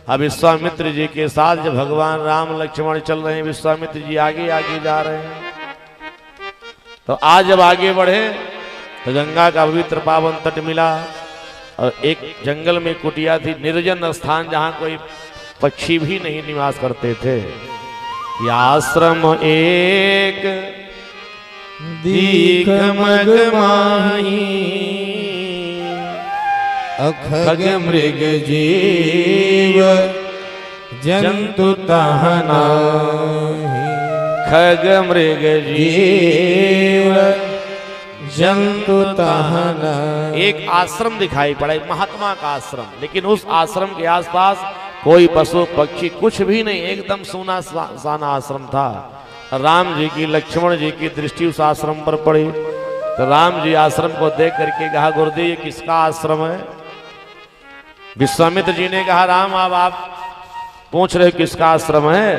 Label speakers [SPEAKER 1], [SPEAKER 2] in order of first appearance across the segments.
[SPEAKER 1] अब विश्वामित्र जी के साथ जब भगवान राम लक्ष्मण चल रहे हैं, विश्वामित्र जी आगे आगे जा रहे हैं। तो आज जब आगे बढ़े तो गंगा का पवित्र पावन तट मिला और एक जंगल में कुटिया थी, निर्जन स्थान जहां कोई पक्षी भी नहीं निवास करते थे। यह आश्रम एक दीख मगमाही,
[SPEAKER 2] अखग मृग जीव जंतु तहनाहि।
[SPEAKER 1] खग मृग जीव
[SPEAKER 2] जंतु तहनाहि।
[SPEAKER 1] एक आश्रम दिखाई पड़ा, एक महात्मा का आश्रम, लेकिन उस आश्रम के आसपास कोई पशु पक्षी कुछ भी नहीं, एकदम सूना साना आश्रम था। राम जी की लक्ष्मण जी की दृष्टि उस आश्रम पर पड़ी तो राम जी आश्रम को देख करके कहा, गुरुदेव ये किसका आश्रम है? विश्वामित्र जी ने कहा, राम अब आप पूछ रहे किसका आश्रम है?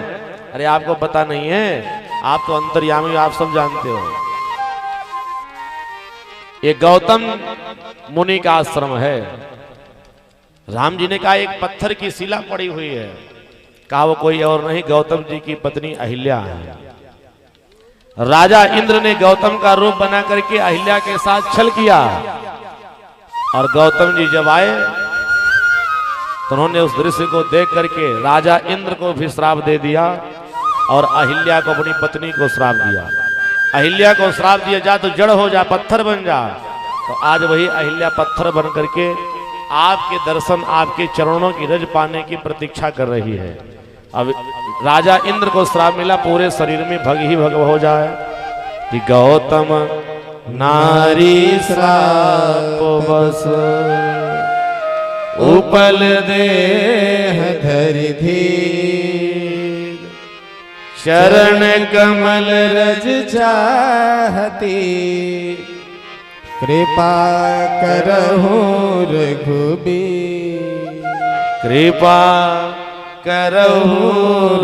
[SPEAKER 1] अरे आपको पता नहीं है, आप तो अंतर्यामी, आप सब जानते हो। ये गौतम मुनि का आश्रम है। राम जी ने कहा एक पत्थर की शिला पड़ी हुई है। कहा वो कोई और नहीं, गौतम जी की पत्नी अहिल्या है। राजा इंद्र ने गौतम का रूप बना करके अहिल्या के साथ छल किया और गौतम जी जब आए तो उन्होंने उस दृश्य को देख करके राजा इंद्र को भी श्राप दे दिया और अहिल्या को, अपनी पत्नी को श्राप दिया। अहिल्या को श्राप दिया, जा तो जड़ हो जा, पत्थर बन जा। तो आज वही अहिल्या पत्थर बन करके आपके दर्शन, आपके चरणों की रज पाने की प्रतीक्षा कर रही है। अब राजा इंद्र को श्राप मिला, पूरे शरीर में भग ही भग हो जाए कि गौतम नारी श्राप बस
[SPEAKER 2] उपल देह धरि धीर।
[SPEAKER 1] शरण
[SPEAKER 2] कमल रज चाहती। कृपा करहु रघुबीर।
[SPEAKER 1] कृपा करहु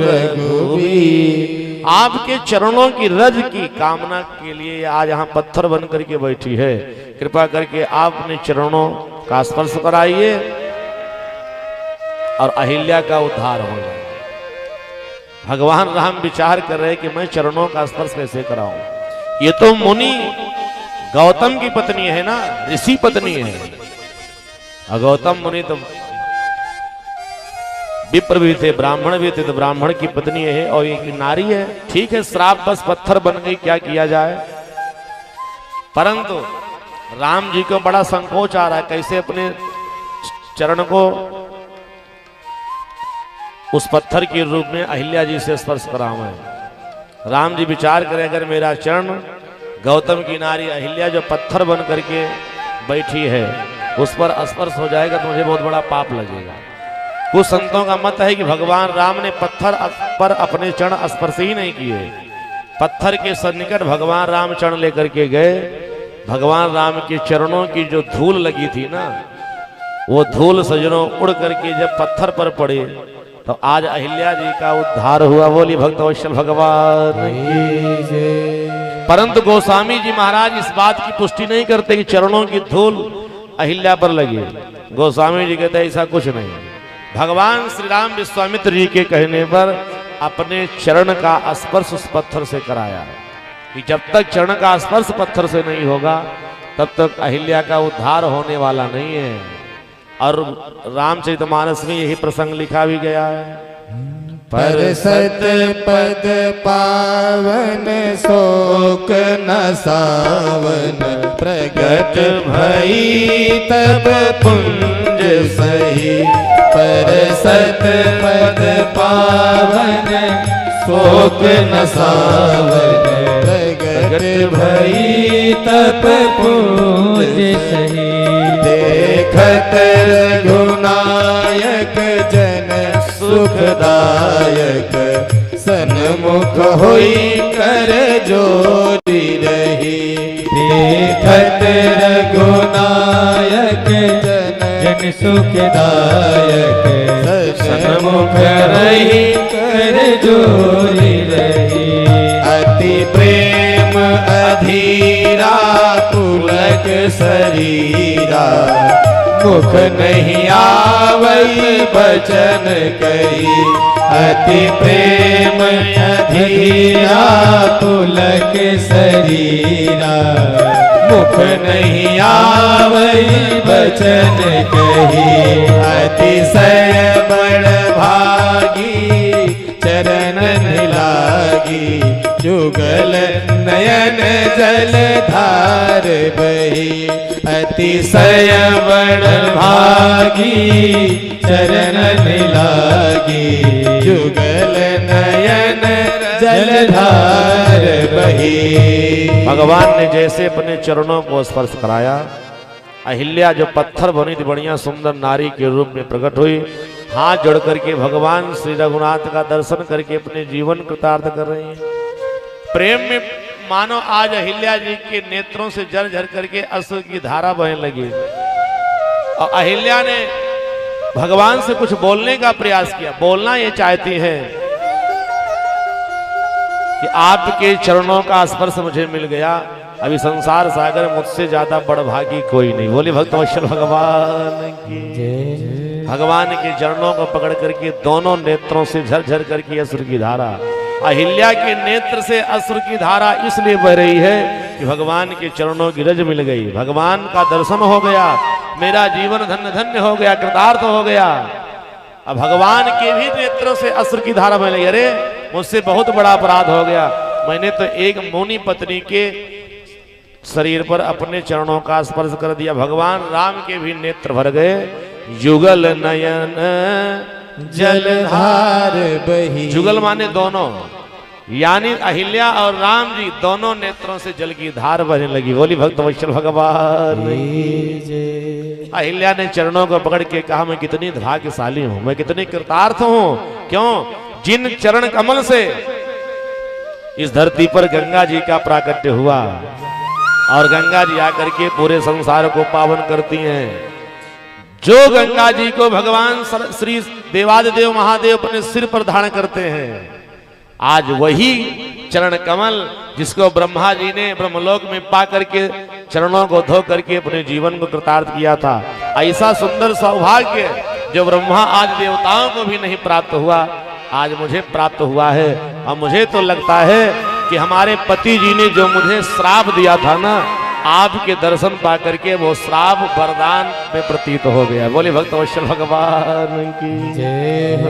[SPEAKER 1] रघुबीर। आपके चरणों की रज की कामना के लिए आज यहाँ पत्थर बन करके बैठी है। कृपा करके आप अपने चरणों का स्पर्श कराइए और अहिल्या का उद्धार हो जाए। भगवान राम विचार कर रहे कि मैं चरणों का स्पर्श कैसे कराऊं। ये तो मुनि गौतम की पत्नी है ना, ऋषि पत्नी है। और गौतम मुनि तो विप्र भी थे, ब्राह्मण भी थे, तो ब्राह्मण की पत्नी है और एक नारी है। ठीक है, श्राप बस पत्थर बन गई, क्या किया जाए। परंतु राम जी को बड़ा संकोच आ रहा है, कैसे अपने चरण को उस पत्थर के रूप में अहिल्या जी से स्पर्श कराऊं। राम जी विचार करें, अगर मेरा चरण गौतम की नारी अहिल्या जो पत्थर बन करके बैठी है उस पर स्पर्श हो जाएगा तो मुझे बहुत बड़ा पाप लगेगा। कुछ संतों का मत है कि भगवान राम ने पत्थर पर अपने चरण स्पर्श ही नहीं किए। पत्थर के सन्निकट भगवान राम चरण लेकर के गए। भगवान राम के चरणों की जो धूल लगी थी ना, वो धूल सजनों उड़ करके जब पत्थर पर पड़े तो आज अहिल्या जी का उद्धार हुआ। बोली भक्तवत्सल भगवान की। परंतु गोस्वामी जी महाराज इस बात की पुष्टि नहीं करते कि चरणों की धूल अहिल्या पर लगी। गोस्वामी जी कहते ऐसा कुछ नहीं। भगवान श्री राम विश्वामित्र जी के कहने पर अपने चरण का स्पर्श उस पत्थर से कराया कि जब तक चरण का स्पर्श पत्थर से नहीं होगा तब तक अहिल्या का उद्धार होने वाला नहीं है। और रामचरितमानस में यही प्रसंग लिखा भी गया है।
[SPEAKER 2] पर सत पद पावन शोक न सावन। प्रगट भई तब पुंज सही। पर सत पद पावन शोक न सावन। प्रगट भई तब पुंज सही। देखत रघुनायक जन सुखदायक। सन्मुख होई कर जोरी रही। देखत रघुनायक जन सुखदायक। सन्मुख रही कर जोरी रही। अति प्रेम अधीरा पुलक शरीरा। मुख नहीं आवई बचन कही, अति प्रेम अधीरा पुलक शरीरा। मुख नहीं आवई बचन कही, अतिशय बड़ भागी चरण लागी। जुगल नयन जल धार बही, अतिशय बड़ भागी चरण लागी। जुगल नयन जल धार बही।
[SPEAKER 1] भगवान ने जैसे अपने चरणों को स्पर्श कराया, अहिल्या जो पत्थर बनी थी बढ़िया सुंदर नारी के रूप में प्रकट हुई। हाथ जोड़ करके भगवान श्री रघुनाथ का दर्शन करके अपने जीवन कृतार्थ कर रही हैं। प्रेम में मानो आज अहिल्या जी के नेत्रों से झर झर करके अश्रु की धारा बहने लगी। और अहिल्या ने भगवान से कुछ बोलने का प्रयास किया। बोलना ये चाहती है कि आपके चरणों का स्पर्श मुझे मिल गया, अभी संसार सागर मुझसे ज्यादा बड़भागी कोई नहीं। बोले भक्तवत्सल भगवान की। भगवान के चरणों को पकड़ करके दोनों नेत्रों से झरझर करके अश्रु की धारा, अहिल्या के नेत्र से अश्रु की धारा इसलिए बह रही है कि भगवान के चरणों की रज मिल गई, भगवान का दर्शन हो गया, मेरा जीवन धन्य धन्य हो गया, कृतार्थ हो गया। अब भगवान के भी नेत्रों से अश्रु की धारा बह रही। अरे मुझसे बहुत बड़ा अपराध हो गया, मैंने तो एक मुनि पत्नी के शरीर पर अपने चरणों का स्पर्श कर दिया। भगवान राम के भी नेत्र भर गए। जुगल नयन
[SPEAKER 2] जलधार बही।
[SPEAKER 1] जुगल माने दोनों, यानी अहिल्या और राम जी दोनों नेत्रों से जल की धार बहने लगी। बोली भक्तवत्सल भगवान। अहिल्या ने चरणों को पकड़ के कहा, मैं कितनी भाग्यशाली हूं, मैं कितनी कृतार्थ हूं। क्यों? जिन चरण कमल से इस धरती पर गंगा जी का प्राकट्य हुआ और गंगा जी आकर के पूरे संसार को पावन करती हैं। जो गंगा जी को भगवान श्री देवादिदेव महादेव अपने सिर पर धारण करते हैं, आज वही चरण कमल जिसको ब्रह्मा जी ने ब्रह्मलोक में पा करके चरणों को धो करके अपने जीवन को कृतार्थ किया था। ऐसा सुंदर सौभाग्य जो ब्रह्मा आदि देवताओं को भी नहीं प्राप्त हुआ, आज मुझे प्राप्त हुआ है। और मुझे तो लगता है कि हमारे पति जी ने जो मुझे श्राप दिया था ना, आपके दर्शन पा करके वो श्राप वरदान में प्रतीत हो गया। बोले भक्तवत्सल भगवान की जय हो।